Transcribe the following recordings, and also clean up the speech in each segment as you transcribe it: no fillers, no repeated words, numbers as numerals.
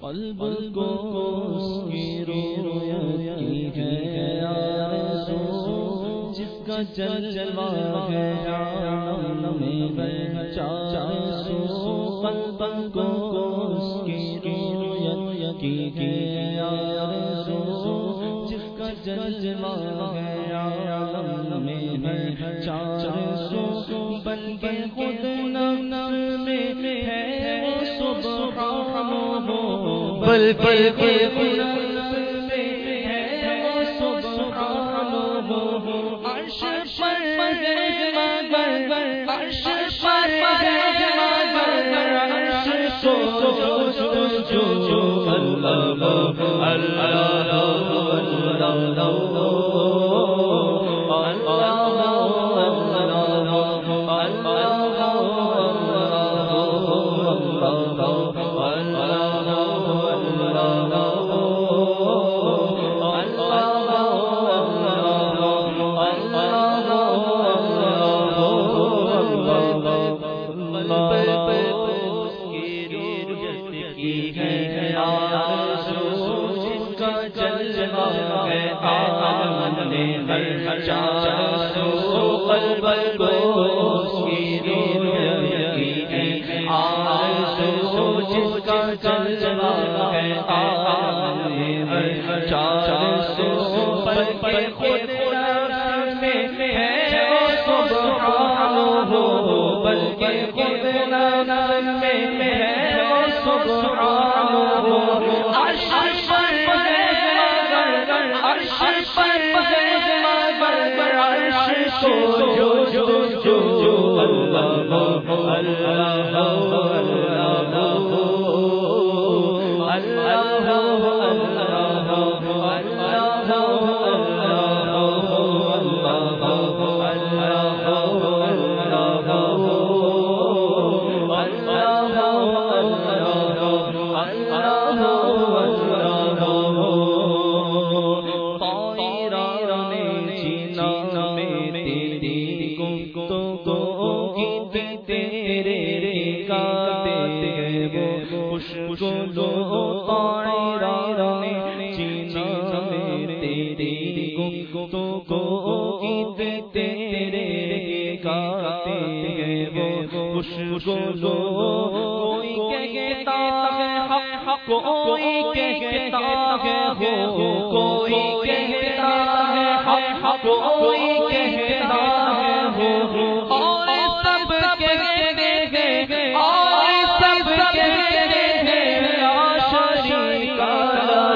قلب کو اس کی رویت کی ہے یا رسول، جس کا جلوہ ہے عالم میں چار سو۔ قلب کو اس کی رویت کی ہے یا رسول، جس کا جلوہ ہے عالم میں چار سو۔ بن کے خود نفس میں ہے وہ سبحان، بل بل کے نفس میں ہے وہ سبحان، عرش پر ہے مگر عرش پر ہے مگر عرش کو جو اللہ اللہ کوئی کہتا ہے ہو، کوئی کہتا ہے حق، کوئی کہتا ہے ہو، اور سب کہتے ہیں، اور سب کہتے ہیں لا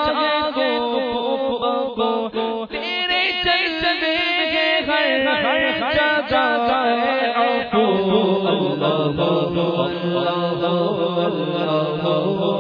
شریک لہ، تیرے جلوے ہر جگہ ہے، اللہ اللہ اللہ اللہ